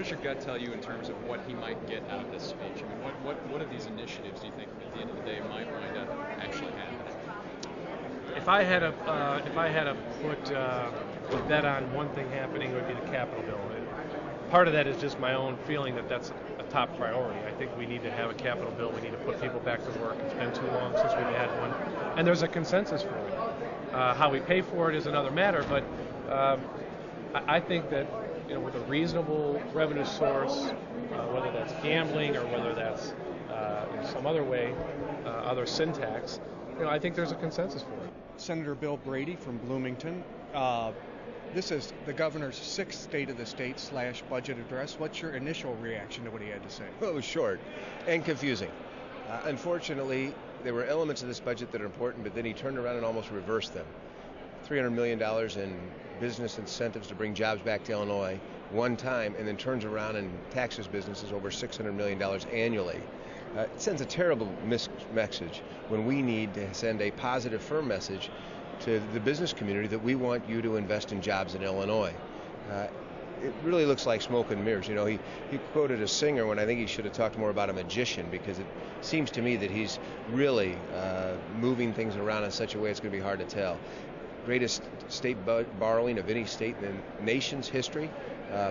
does your gut tell you in terms of what he might get out of this speech? I mean, what of these initiatives do you think at the end of the day might wind up actually happening? If I had to put a bet on one thing happening, it would be the Capitol bill. Part of that is just my own feeling that that's a top priority. I think we need to have a Capitol bill. We need to put people back to work. It's been too long since we've had one, and there's a consensus for it. How we pay for it is another matter, but I think that with a reasonable revenue source, whether that's gambling or whether that's in some other way, other syntax, I think there's a consensus for it. Senator Bill Brady from Bloomington. This is the governor's sixth State of the State / budget address. What's your initial reaction to what he had to say? Well, it was short and confusing. Unfortunately, there were elements of this budget that are important, but then he turned around and almost reversed them. $300 million in business incentives to bring jobs back to Illinois one time, and then turns around and taxes businesses over $600 million annually. It sends a terrible message when we need to send a positive, firm message to the business community that we want you to invest in jobs in Illinois. It really looks like smoke and mirrors. He quoted a singer when I think he should have talked more about a magician, because it seems to me that he's really moving things around in such a way it's going to be hard to tell. Greatest state borrowing of any state in the nation's history,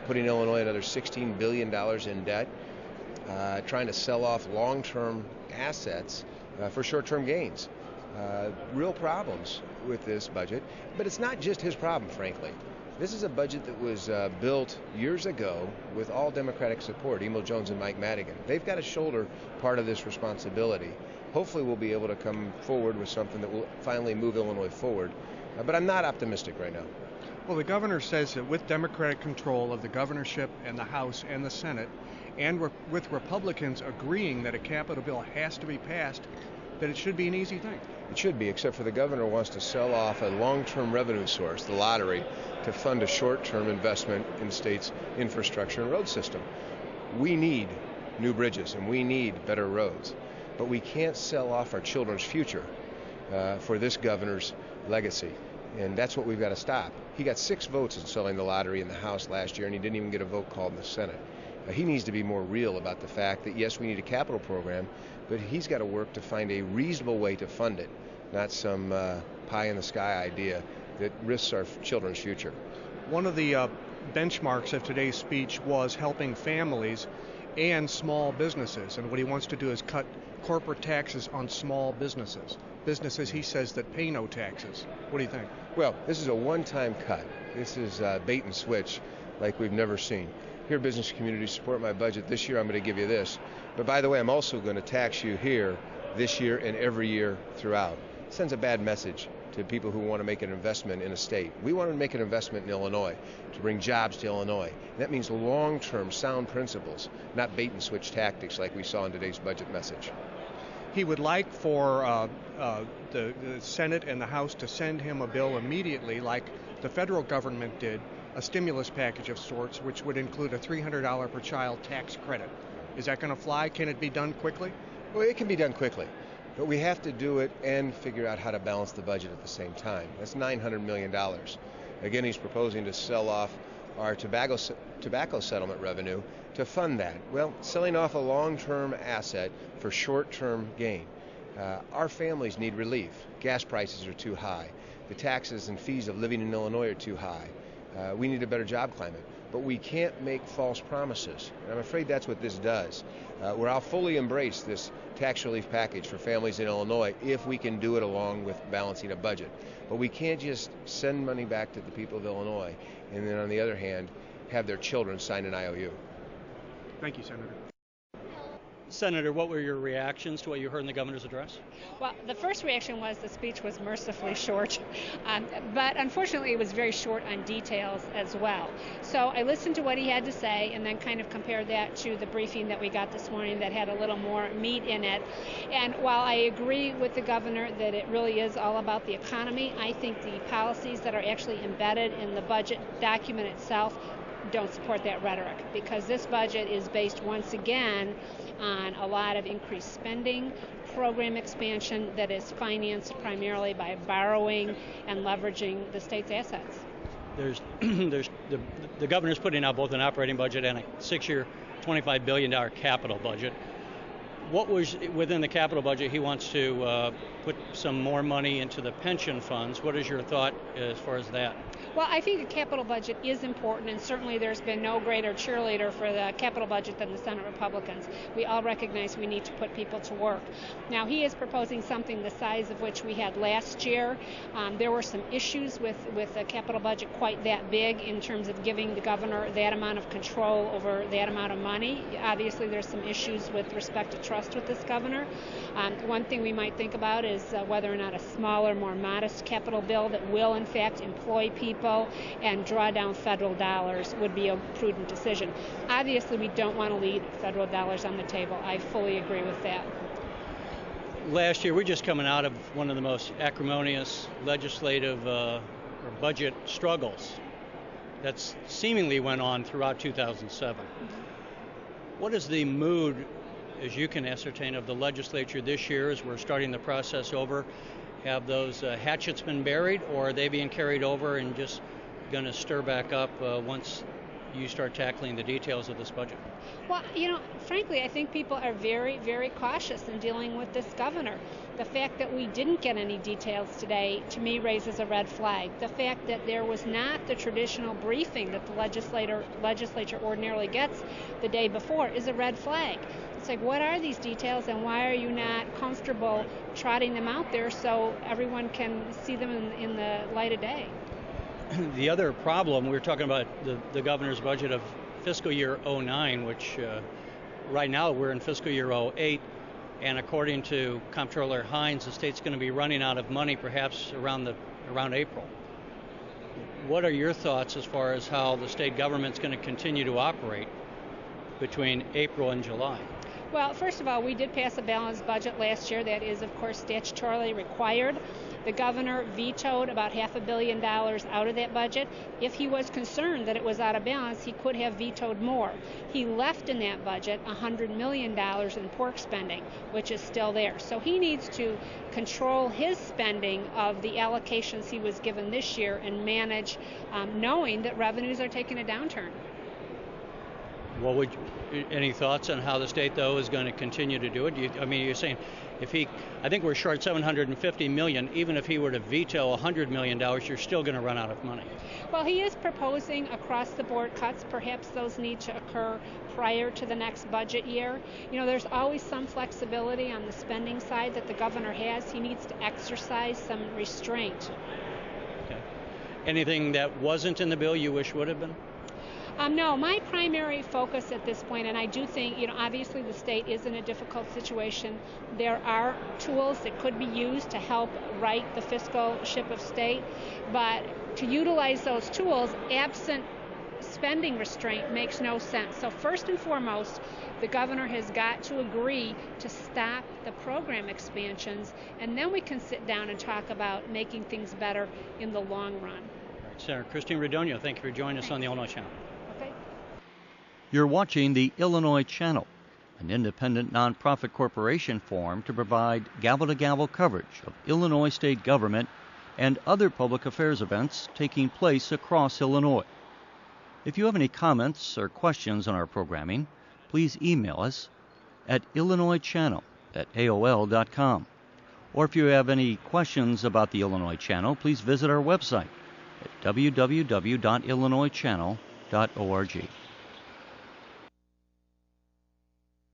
putting Illinois another $16 billion in debt, trying to sell off long-term assets for short-term gains. Real problems with this budget, but it's not just his problem, frankly. This is a budget that was built years ago with all Democratic support, Emil Jones and Mike Madigan. They've got to shoulder part of this responsibility. Hopefully we'll be able to come forward with something that will finally move Illinois forward, but I'm not optimistic right now. Well, the governor says that with Democratic control of the governorship and the House and the Senate, and with Republicans agreeing that a Capitol bill has to be passed, that it should be an easy thing. It should be, except for the governor wants to sell off a long-term revenue source, the lottery, to fund a short-term investment in the state's infrastructure and road system. We need new bridges and we need better roads, but we can't sell off our children's future for this governor's legacy, and that's what we've got to stop. He got 6 votes in selling the lottery in the House last year, and he didn't even get a vote called in the Senate. He needs to be more real about the fact that, yes, we need a capital program, but he's got to work to find a reasonable way to fund it, not some pie-in-the-sky idea that risks our children's future. One of the benchmarks of today's speech was helping families and small businesses, and what he wants to do is cut corporate taxes on small businesses. Businesses, he says, that pay no taxes. What do you think? Well, this is a one-time cut. This is bait and switch like we've never seen. Here, business community, support my budget. This year I'm going to give you this. But by the way, I'm also going to tax you here this year and every year throughout. It sends a bad message to people who want to make an investment in a state. We want to make an investment in Illinois to bring jobs to Illinois. And that means long-term sound principles, not bait and switch tactics like we saw in today's budget message. He would like for the Senate and the House to send him a bill immediately, like the federal government did, a stimulus package of sorts, which would include a $300 per child tax credit. Is that going to fly? Can it be done quickly? Well, it can be done quickly, but we have to do it and figure out how to balance the budget at the same time. That's $900 million. Again, he's proposing to sell off our tobacco settlement revenue to fund that. Well, selling off a long-term asset for short-term gain. Our families need relief. Gas prices are too high. The taxes and fees of living in Illinois are too high. We need a better job climate, but we can't make false promises. And I'm afraid that's what this does. Where I'll fully embrace this tax relief package for families in Illinois if we can do it along with balancing a budget. But we can't just send money back to the people of Illinois and then on the other hand have their children sign an IOU. Thank you, Senator. Senator, what were your reactions to what you heard in the governor's address? Well, the first reaction was the speech was mercifully short, but unfortunately it was very short on details as well. So I listened to what he had to say and then kind of compared that to the briefing that we got this morning that had a little more meat in it. And while I agree with the governor that it really is all about the economy, I think the policies that are actually embedded in the budget document itself don't support that rhetoric, because this budget is based once again on a lot of increased spending, program expansion that is financed primarily by borrowing and leveraging the state's assets. the governor's putting out both an operating budget and a 6-year, $25 billion capital budget. What was within the capital budget? He wants to put some more money into the pension funds. What is your thought as far as that? Well, I think the capital budget is important, and certainly there's been no greater cheerleader for the capital budget than the Senate Republicans. We all recognize we need to put people to work. Now, he is proposing something the size of which we had last year. There were some issues with the capital budget quite that big in terms of giving the governor that amount of control over that amount of money. Obviously, there's some issues with respect to trust with this governor. One thing we might think about is whether or not a smaller, more modest capital bill that will, in fact, employ people and draw down federal dollars would be a prudent decision. Obviously, we don't want to leave federal dollars on the table. I fully agree with that. Last year, we're just coming out of one of the most acrimonious legislative or budget struggles that seemingly went on throughout 2007. What is the mood, as you can ascertain, of the legislature this year as we're starting the process over? Have those hatchets been buried, or are they being carried over and just going to stir back up once you start tackling the details of this budget? Well, frankly, I think people are very, very cautious in dealing with this governor. The fact that we didn't get any details today, to me, raises a red flag. The fact that there was not the traditional briefing that the legislature ordinarily gets the day before is a red flag. It's like, what are these details, and why are you not comfortable trotting them out there so everyone can see them in the light of day? The other problem, we're talking about the governor's budget of fiscal year 09, which right now we're in fiscal year 08, and according to Comptroller Hines, the state's going to be running out of money perhaps around April. What are your thoughts as far as how the state government's going to continue to operate between April and July? Well, first of all, we did pass a balanced budget last year. That is, of course, statutorily required. The governor vetoed about $500 million out of that budget. If he was concerned that it was out of balance, he could have vetoed more. He left in that budget $100 million in pork spending, which is still there. So he needs to control his spending of the allocations he was given this year and manage, knowing that revenues are taking a downturn. Any thoughts on how the state, though, is going to continue to do it? You're saying I think we're short $750 million. Even if he were to veto $100 million, you're still going to run out of money. Well, he is proposing across-the-board cuts. Perhaps those need to occur prior to the next budget year. There's always some flexibility on the spending side that the governor has. He needs to exercise some restraint. Okay. Anything that wasn't in the bill you wish would have been? No, my primary focus at this point, and I do think, obviously the state is in a difficult situation. There are tools that could be used to help right the fiscal ship of state, but to utilize those tools absent spending restraint makes no sense. So first and foremost, the governor has got to agree to stop the program expansions, and then we can sit down and talk about making things better in the long run. All right, Senator Christine Radogno, thank you for joining us on the Illinois Channel. You're watching the Illinois Channel, an independent nonprofit corporation formed to provide gavel-to-gavel coverage of Illinois state government and other public affairs events taking place across Illinois. If you have any comments or questions on our programming, please email us at illinoischannel@aol.com. Or if you have any questions about the Illinois Channel, please visit our website at www.illinoischannel.org.